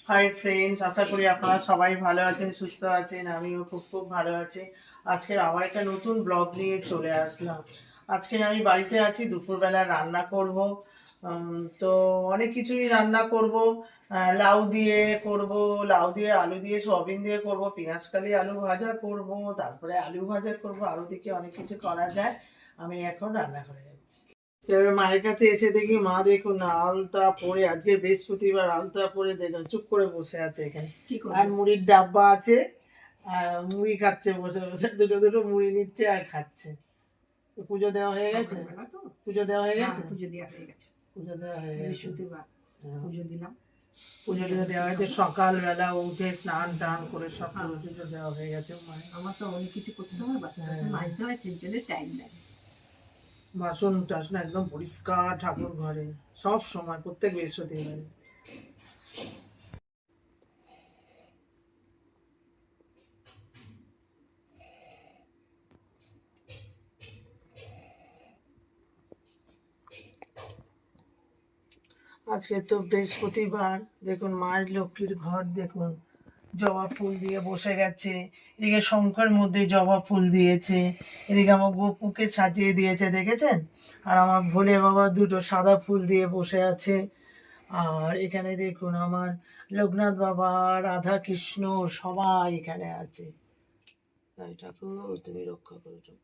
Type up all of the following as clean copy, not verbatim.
Hi friends, আশা করি আপনারা সবাই ভালো আছেন, সুস্থ আছেন। আমিও খুব খুব ভালো আছি। আজকের আবার একটা নতুন ব্লগ নিয়ে চলে আসলাম। আজকে আমি বাড়িতে আছি, দুপুরবেলা রান্না করব। তো অনেক কিছুই রান্না করব। লাউ দিয়ে করব, লাউ দিয়ে আলু দিয়ে সয়াবিন দিয়ে করব, পেঁয়াজকালি আলু ভাজা করব, তারপরে আলু ভাজা করব, আরও দিকে অনেক কিছু করা যায়। আমি এখন রান্না করে যাচ্ছি। এবার মায়ের কাছে এসে দেখি মা দেখুন না আলতা পরে, আজকে বৃহস্পতিবার, আলতা পরে দেখুন চুপ করে বসে আছে এখানে। আর মুড়ির ডাব্বা আছে, আর মুড়ি খাচ্ছে বসে বসে, দুটো দুটো মুড়ি নিচ্ছে আর খাচ্ছে। তো পুজো দেওয়া হয়ে গেছে? পুজো দেওয়া হয়ে গেছে? পুজো দেওয়া হয়ে গেছে। পুজো দেওয়া হয়ে গেছে, বৃহস্পতিবার পুজো দিলাম। পুজো টুজো দেওয়া হয়েছে, সকালবেলা উঠে স্নান টান করে সব পুজো টুজো দেওয়া হয়ে গেছে। আমার তো অনেক কিছু করতে হয়, বাচ্চাদের মাঝতে হয়, সেই জন্য টাইম লাগে। বাসন টাসন একদম পরিষ্কার, ঠাকুর ঘরে সব সময় প্রত্যেক বৃহস্পতিবার। আজকে তো বৃহস্পতিবার। দেখুন মায়ের লক্ষ্মীর ঘর দেখুন, জবা ফুল দিয়ে বসে গেছে। এদিকে শঙ্কর মধ্যে জবা ফুল দিয়েছে, এদিকে আমার গোপুকে সাজিয়ে দিয়েছে, দেখেছেন? আর আমার ভোলে বাবা দুটো সাদা ফুল দিয়ে বসে আছে। আর এখানে দেখুন আমার লোকনাথ বাবা, রাধা কৃষ্ণ সবাই এখানে আছে। তাই ঠাকুর তুমি রক্ষা করো।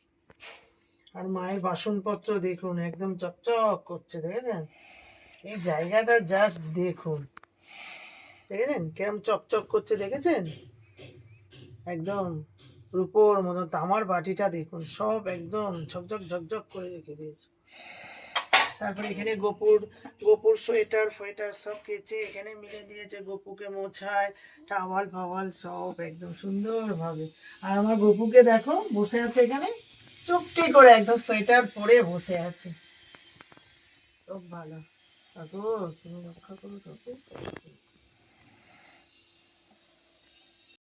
আর মায়ের বাসনপত্র দেখুন একদম চকচক করছে, দেখেছেন? এই জায়গাটা জাস্ট দেখুন, দেখেছেন কেমন চকচক করছে, দেখেছেন? একদম রূপোর মতো। তামার বাটিটা দেখুন সব একদম ঝকঝক ঝকঝক করে রেখে দিয়েছে। তারপরে এখানে গোপুর গোপুর সোয়েটার ফোয়েটার সব কেচে এখানে মিলে দিয়েছে, গোপুকে মোছায়, টাওয়াল ফাওয়াল সব একদম সুন্দরভাবে। আর আমার গোপুকে দেখো বসে আছে এখানে চুপটি করে, একদম সোয়েটার পরে বসে আছে। খুব ভালো। ঠাকুর তুমি রক্ষা করো ঠাকুর।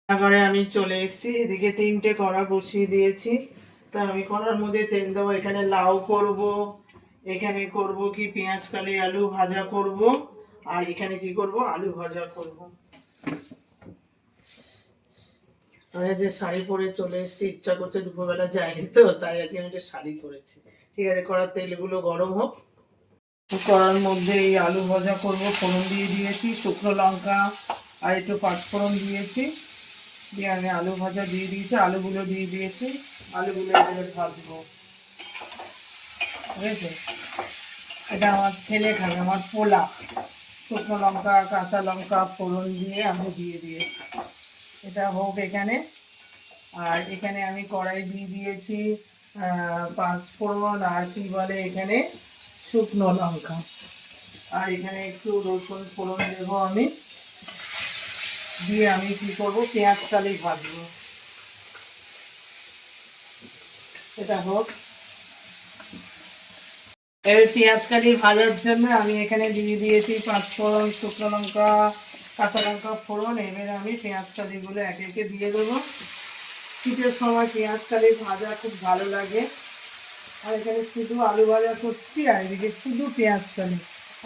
রান্নাঘরে আমি চলে এসেছি, এদিকে 3টে কড়া বসিয়ে দিয়েছি। তা আমি কড়ার মধ্যে তেল দেবো। এখানে লাউ করব, এখানে করব কি পেঁয়াজ কালি আলু ভাজা করব, আর এখানে কি করব আলু ভাজা করব। আমি যে শাড়ি পরে চলে এসেছি, ইচ্ছা করছে দুপুরবেলা যাইনি তো, তাই আজকে আমি একটা শাড়ি পরেছি। ঠিক আছে, কড়ার তেলগুলো গরম হোক। কড়ার মধ্যে এই আলু ভাজা করব, ফোড়ন দিয়ে দিয়েছি, শুকনো লঙ্কা আর একটু পাঁচফোড়ন দিয়েছি, দিয়ে আমি আলু ভাজা দিয়ে দিয়েছি, আলুগুলো দিয়ে দিয়েছি। আলুগুলো এবারে ভাজবো, ঠিক আছে? এটা আমার ছেলে খাবে, আমার পোলা। শুকনো লঙ্কা কাঁচা লঙ্কা ফোড়ন দিয়ে আমি দিয়ে দিয়েছি, এটা হোক এখানে। আর এখানে আমি কড়াই দিয়ে দিয়েছি পাঁচফোড়ন আর কি বলে এখানে শুকনো লঙ্কা, আর এখানে একটু রসুন ফোড়ন দেবো আমি। দিয়ে আমি কি করবো পেঁয়াজ কালি ভাজবো, এটা হোক। এবার পেঁয়াজ কালি ভাজার জন্য আমি এখানে দিয়ে দিয়েছি পাঁচফোড়ন শুকনো লঙ্কা কাঁচা লঙ্কা ফোড়ন। এবার আমি পেঁয়াজ কালিগুলো একে একে দিয়ে দেবো। শীতের সময় পেঁয়াজ কালি ভাজা খুব ভালো লাগে। আর এখানে শুধু আলু ভাজা করছি, আর এদিকে শুধু পেঁয়াজ কালি।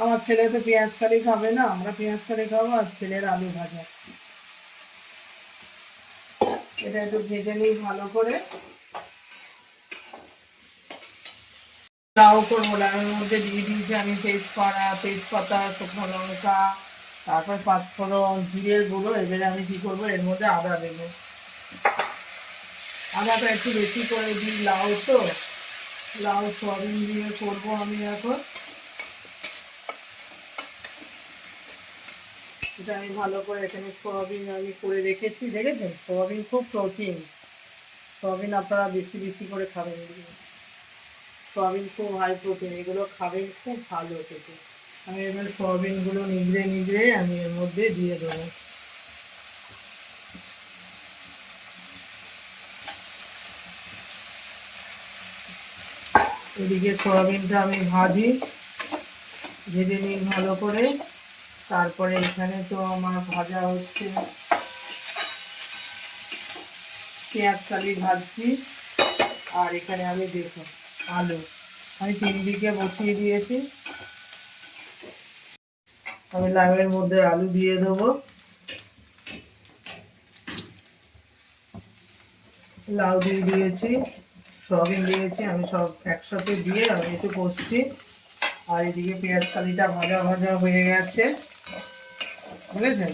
আমার ছেলে তো পেঁয়াজ কালি খাবে না, আমরা পেঁয়াজ কালি খাবো, আর ছেলের আলু ভাজা। এটা একটু ভেজে নিই ভালো করে। লাউ করবো, লাউয়ের মধ্যে দিয়ে দিয়েছি আমি তেজপাতা শুকনো লঙ্কা, তারপর পাঁচফোড়ন জিরের গুঁড়ো। এবারে আমি কি করবো এর মধ্যে আদা দেবো, আদাটা একটু বেশি করে দিই, লাউ তো, লাউ সয়াবিন দিয়ে করবো আমি এখন। এটা আমি ভালো করে এখানে সয়াবিন আমি করে রেখেছি, দেখেছেন? সয়াবিন খুব প্রোটিন, সয়াবিন আপনারা বেশি বেশি করে খাবেন, সয়াবিন খুব হাই প্রোটিন, এগুলো খাবেন, খুব ভালো খেতে। আমি এবার সয়াবিনগুলো নিগড়ে নিগড়ে আমি এর মধ্যে দিয়ে দেবো। এদিকে সয়াবিনটা আমি ভাজি, ভেজে নিই ভালো করে। তারপরে এখানে তো আমার ভাজা হচ্ছে, পেঁয়াজ কালি ভাজছি। আর এখানে আমি দেখুন আলু আমি 3 দিকে বসিয়ে দিয়েছি। আমি লাউয়ের মধ্যে আলু দিয়ে দেবো। লাউ দিয়ে দিয়েছি, সয়াবিন দিয়েছি, আমি সব একসাথে দিয়ে আমি একটু কষছি। আর এদিকে পেঁয়াজ কালিটা ভাজা ভাজা হয়ে গেছে, বুঝেছেন?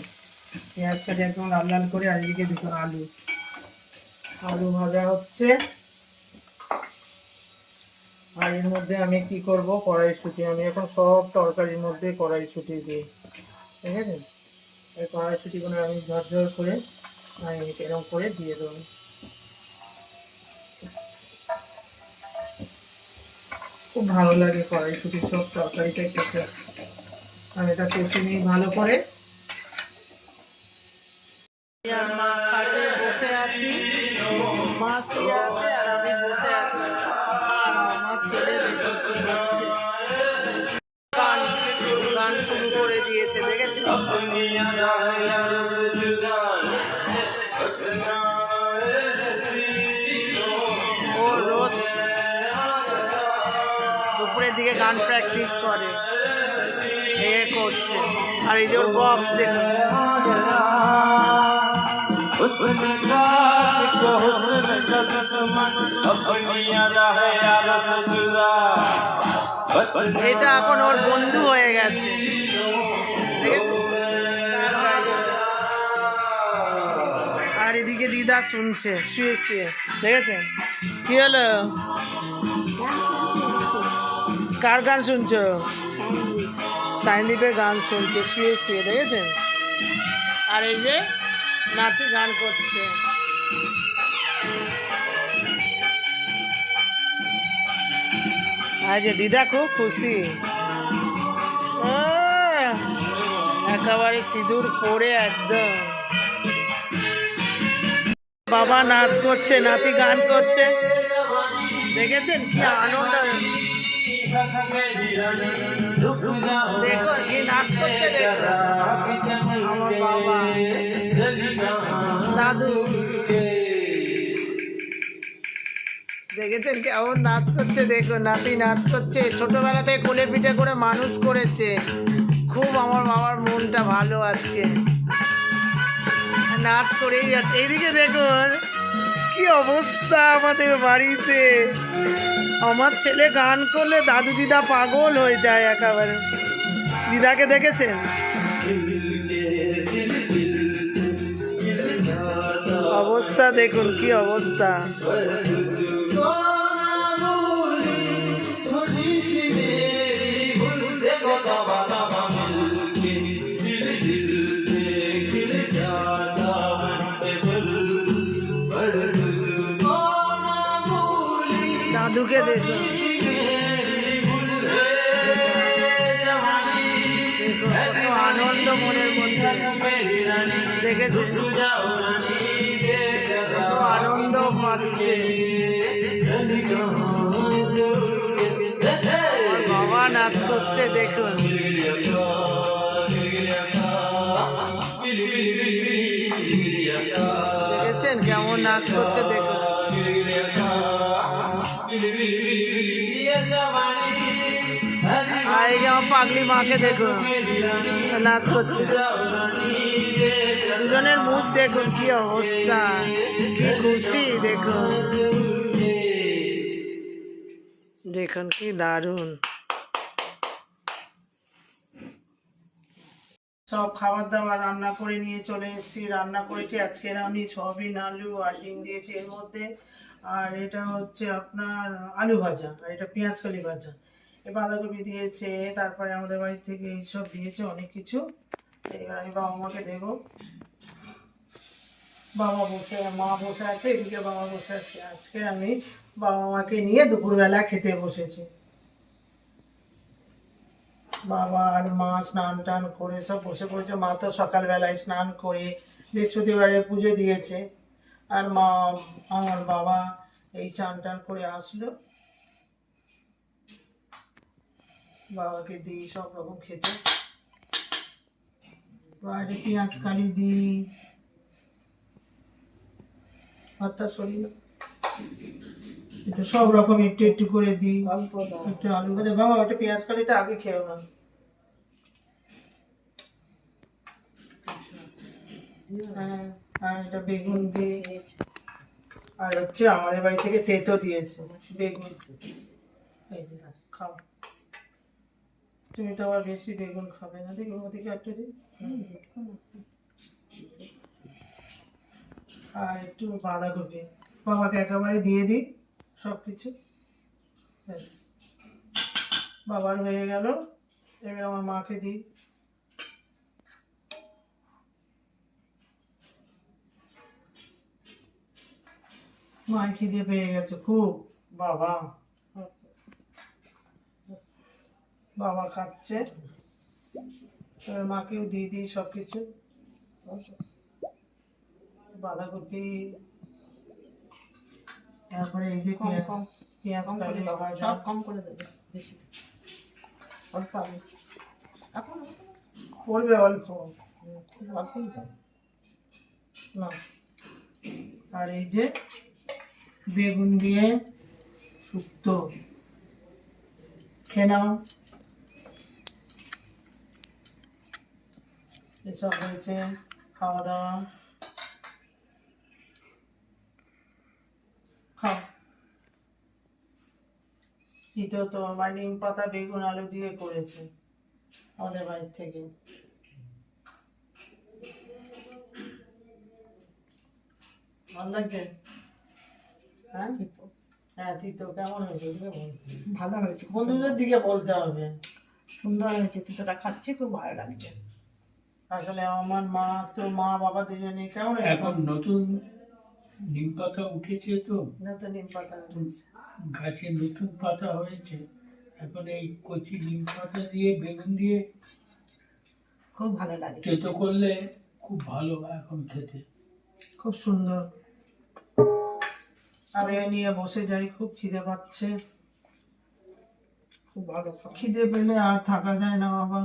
পেঁয়াজ কালি একদম লাল লাল করে। আর এদিকে দেখুন আলু আলু ভাজা হচ্ছে। আর এর মধ্যে আমি কি করব, কড়াইশুঁটি। আমি এখন সব তরকারির মধ্যে কড়াইশুঁটি দিই, ঠিক আছে? এই কড়াইশুঁটিগুলো আমি ঝরঝর করে আমি এরকম করে দিয়ে দেবো। খুব ভালো লাগে কড়াইশুঁটি সব তরকারিতে খেতে। আমি এটা কষে নিই ভালো করে। আর মা খাটে বসে আছি, মা শুয়ে আছে আর আমি বসে আছি। আর আমার ছেলে দেখুন কি করছে, গান গান শুরু করে দিয়েছে, দেখেছে? ও রোজ দুপুরের দিকে গান প্র্যাকটিস করে, এ করছে। আর এই যে ওর বক্স দেখুন, এটা এখন ওর বন্ধু হয়ে গেছে, দেখেছো? আর এদিকে দিদা শুনছে শুয়ে শুয়ে, দেখেছেন? কি হলো, কার গান শুনছো? সাইনদীপের গান শুনছে শুয়ে শুয়ে, দেখেছেন? আর এই যে নাতি গান করছে। আর যে দিদা খুব খুশি, একেবারে সিঁদুর পরে একদম। বাবা নাচ করছে, নাতি গান করছে, দেখেছেন কি আনন্দ। দেখো কি নাচ করছে, দেখো আমার বাবা দাদু, দেখেছেন কেমন নাচ করছে? দেখো নাতি নাচ করছে, ছোটবেলা থেকে কোলে পিঠে করে মানুষ করেছে। খুব আমার বাবার মনটা ভালো আজকে, নাচ করেই যাচ্ছে। এইদিকে দেখুন কি অবস্থা আমাদের বাড়িতে। আমার ছেলে গান করলে দাদু দিদা পাগল হয়ে যায় একেবারে। দিদাকে দেখেছেন? অবস্থা দেখুন কি অবস্থা। দাদুকে দেখুন, দেখুন কত আনন্দ মনের মধ্যে, দেখেছে? কত আনন্দ পাচ্ছে। বাবা নাচ করছে দেখুন, দেখেছেন কেমন নাচ করছে দেখুন। আর এই যে আমার পাগলি মাকে দেখুন নাচ করছে। দুজনের মুখ দেখুন কি অবস্থা, কি খুশি দেখুন, দেখুন কি দারুণ। সব খাবার দাবার রান্না করে নিয়ে চলে এসেছি। রান্না করেছি আজকে আমি সয়াবিন আলু আর ডিম দিয়েছি এর মধ্যে। আর এটা হচ্ছে আপনার আলু ভাজা, আর এটা পেঁয়াজ কালি ভাজা। এ বাঁধাকপি দিয়েছে, তারপরে আমাদের বাড়ি থেকে এইসব দিয়েছে অনেক কিছু। এবার আমি বাবা মাকে দেবো। বাবা বসে, মা বসে আছে, এদিকে বাবা বসে আছে। আজকে আমি বাবা মাকে নিয়ে দুপুরবেলা খেতে বসেছি। বাবা আর মা স্নান টান করে সব বসে পড়েছে। মা তো সকালবেলায় স্নান করে বৃহস্পতিবারে পুজো দিয়েছে। আর মা, আমার বাবা এই চান টান করে আসলো, বাবাকে দিই সব রকম খেতে। বাইরে পেঁয়াজ কালি দিই, ভাতটা সরি না, একটু সব রকম একটু একটু করে দিই। একটু আলু ভাজা, বাবা ওটা পেঁয়াজ কালিটা আগে খেও না। হ্যাঁ, আর এটা বেগুন দিই, আর হচ্ছে আমাদের বাড়ি থেকে তেতো দিয়েছে বেগুন। এই যে খাও, তুমি তো আবার বেশি বেগুন খাবে না, দেখি ওদিকে একটু দিই। আর একটু বাঁধাকপি বাবাকে একেবারে দিয়ে দিই সব কিছু, ব্যাস বাবার হয়ে গেল। এবার আমার মাকে দিই। মায়ের খিদে পেয়ে গেছে খুব, বাবা বাবা খাচ্ছে। এবার মাকেও দিয়ে দিই সব কিছু, বাঁধাকপি, তারপরে এই যে কম কম পেঁয়াজ কম করে কালি দাও, ভাজা, সব কম করে দেবে, বেশি অল্প আলু এখন পড়বে অল্প খুব অল্পই দাও। না। আর এই যে বেগুন দিয়ে শুক্তো, খেয়ে নাও। এসব হয়েছে খাওয়া দাওয়া, খাও। তিতো তো আমার নিম পাতা বেগুন আলু দিয়ে করেছে আমাদের বাড়ির থেকে। ভালো লাগছে? হ্যাঁ হ্যাঁ, তিতো কেমন হয়েছে ভালো হয়েছে, বন্ধুদের দিকে বলতে হবে। সুন্দর হয়েছে, তিতোটা খাচ্ছি, খুব ভালো লাগছে। আসলে আমার মা বাবা দুজনে কেমন এখন নতুন নিম পাতা উঠেছে তো, নতুন নিম পাতা উঠেছে। গাছে নতুন পাতা হয়েছে। এখন এই কচি নিম পাতা দিয়ে বেগুন দিয়ে খুব ভালো লাগে। তেতো করলে খুব ভালো এখন খেতে। খুব সুন্দর। আমি নিয়ে বসে যাই, খুব খিদে পাচ্ছে। খুব ভালো খাবার। খিদে পেলে আর থাকা যায় না বাবা।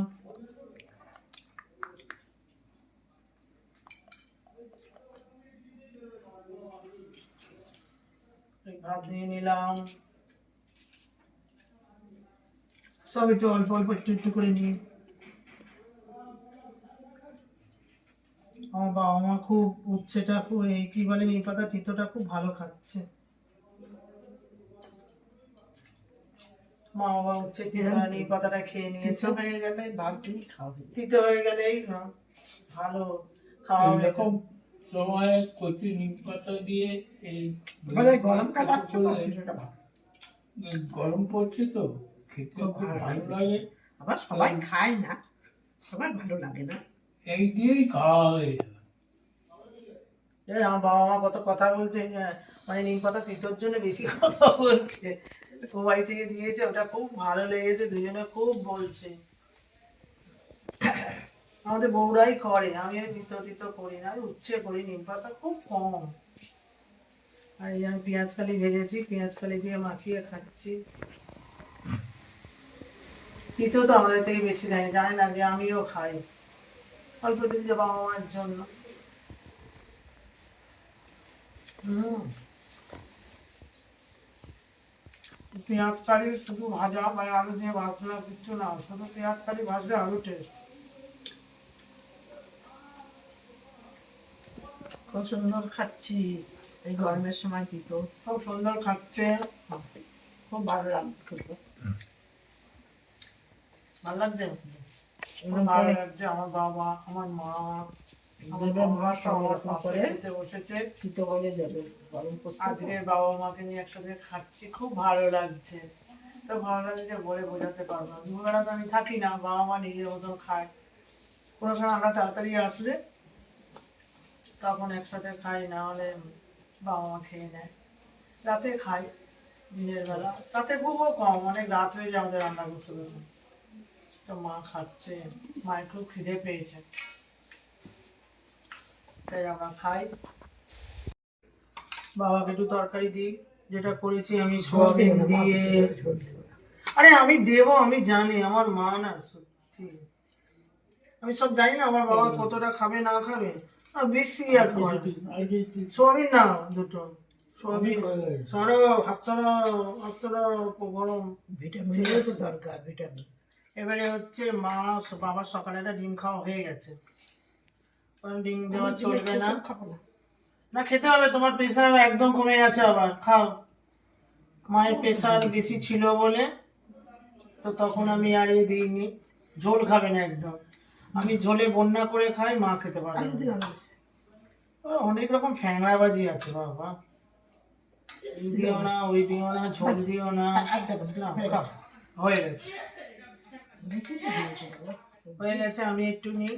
এই ভাত দিয়ে নিলাম, সব একটু অল্প অল্প একটু একটু করে নিই। আমার বাবা মা খুব উচ্ছেটা খুব, এই কি বলে নিম পাতা তিতোটা খুব ভালো খাচ্ছে। মা বাবা উচ্ছে তিতো নিম পাতাটা খেয়ে নিয়েছে। তিতো হয়ে গেলে ভাত দিয়ে খাওয়াবে। তিতো হয়ে গেলেই ভালো খাওয়া হয়েছে। এইরকম সময় কচি নিম পাতা দিয়ে এই এবারে গরমকাল তেতো আসছে তো, করলে, সেটা ভালো। গরম পড়ছে তো খেতে খুব খুব ভালো ভালো লাগে। লাগে। আবার সবাই খায় না, সবার ভালো লাগে না। এই দিয়েই খায়। এই আমার বাবা মা কত কথা বলছে, মানে নিম পাতা তিতোর জন্য বেশি কথা বলছে। ও বাড়ি থেকে দিয়েছে, ওটা খুব ভালো লেগেছে, দুজনে খুব বলছে। আমাদের বউরাই করে, আমি ওই তিতো টিতো করি না, উচ্ছে করি, নিম পাতা খুব কম। আর এই যে আমি পেঁয়াজ কালি ভেজেছি, পেঁয়াজ কালি দিয়ে মাখিয়ে খাচ্ছি। তিতো তো আমাদের থেকে বেশি দেয়নি, জানে না যে আমিও খাই, অল্প একটু দিয়ে বাবা মায়ের জন্য। পেঁয়াজ কারি শুধু ভাজা বা আলু দিয়ে ভাজতে হবে কিচ্ছু না, শুধু পেঁয়াজ কারি ভাজলে আলু টেস্ট। খুব সুন্দর খাচ্ছি এই গরমের সময় তিতো, খুব সুন্দর খাচ্ছে, খুব ভালো লাগছে খেতে। ভালো লাগছে, খুব এরকম ভালো করে লাগছে। আমার বাবা, আমার মা, আমার দেবের বাবা মা সব সব আমার এরকম পাশে করে খেতে বসেছে। তিতো করে দেবে, গরম করতে তো। আজকে বাবা মাকে নিয়ে একসাথে খাচ্ছি, খুব ভালো লাগছে। তো ভালো লাগছে যে বলে বোঝাতে পারবো না। দুবেলা তো আমি থাকি না, বাবা মা নিজের মতন খায়। কোনো সময় আমরা তাড়াতাড়ি আসলে তখন একসাথে খাই, না হলে বাবা মা খেয়ে নেয়। রাতে খাই, দিনের বেলা তাতে খুবও কম, অনেক রাত হয়ে যায় আমাদের রান্না করতে করতে। তো মা খাচ্ছে, মায়ের খুব খিদে পেয়েছে, তাই আমরা খাই। বাবাকে একটু তরকারি দিই, যেটা করেছি আমি সোয়াবিন দিয়ে। আরে আমি দেবো, আমি জানি, আমার মা না সত্যি, আমি সব জানি না আমার বাবা কতটা খাবে না খাবে, বেশি আর করে। সোয়াবিন না দুটো সোয়াবিন, সরো হাত সরো, হাত সরো, গরম। ভিটামিনের তো দরকার, ভিটামিন। এবারে হচ্ছে মা, বাবার সকালে একটা ডিম খাওয়া হয়ে গেছে, কারণ ডিম দেওয়া চলবে না। খাবো না। না খেতে হবে, তোমার প্রেশার একদম কমে গেছে, আবার খাও। মায়ের প্রেশার বেশি ছিল বলে তো তখন আমি আর এ দিইনি। ঝোল খাবে না একদম, আমি ঝোলে বন্যা করে খাই, মা খেতে পারে আলু না। দিলাম না। অনেক রকম ফ্যাংরাবাজি আছে বাবা, এই দিও না ওই দিও না, ঝোল দিও না। আর দেবো না, হয়ে খাও। হয়ে গেছে, গেছে। দিয়েছে বাবা। হয়ে গেছে। আমি একটু নিই,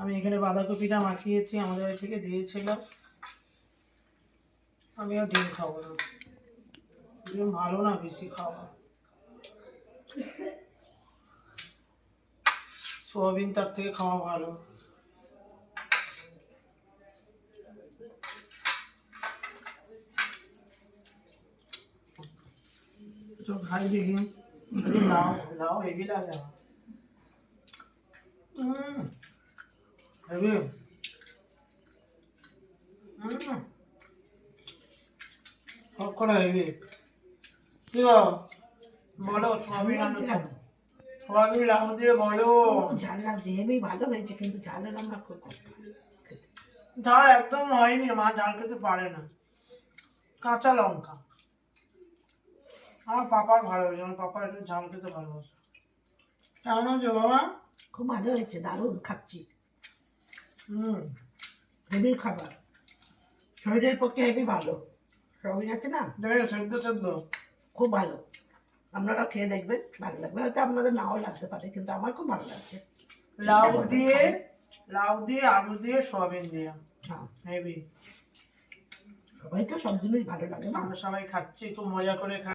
আমি এখানে বাঁধাকপিটা মাখিয়েছি, আমাদের বাড়ি থেকে দিয়েছিল। আমিও ডিম খাবো না, ডিম ভালো না বেশি খাওয়া। সোয়াবিন তার থেকে খাওয়া ভালো। তো খাই দেখি, লাও লাও হেভি লাগে আমার। হেভি। সব করা হেভি। কি গো? বলো সোয়াবিন আলু খাবো। সোয়াবিন লাউ দিয়ে বলো। ঝাল না দেবই ভালো হয়েছে, কিন্তু ঝালের আমার খুব কষ্ট খেতে। ঝাল একদম হয়নি, মা ঝাল খেতে পারে না। কাঁচা লঙ্কা, আমার পাপার ভালো হয়েছে, আমার পাপা একটু ঝাল খেতে ভালোবাসে। কেমন হয়েছে বাবা? খুব ভালো হয়েছে, দারুণ খাচ্ছি। হুম। হেভির খাবার, শরীরের পক্ষে হেভি ভালো। সবই আছে না, দেখে সেদ্ধ সেদ্ধ। খুব ভালো। আপনারা খেয়ে দেখবেন, ভালো লাগবে। হয়তো আপনাদের নাও লাগতে পারে, কিন্তু আমার খুব ভালো লাগছে। লাউ চেষ্টা করবেন দিয়ে, খাবেন। লাউ দিয়ে আলু দিয়ে সোয়াবিন দিয়ে হ্যাঁ, হেভি। সবাই তো সব জিনিস ভালো লাগে না। আমরা সবাই খাচ্ছি, খুব মজা করে খাচ্ছি।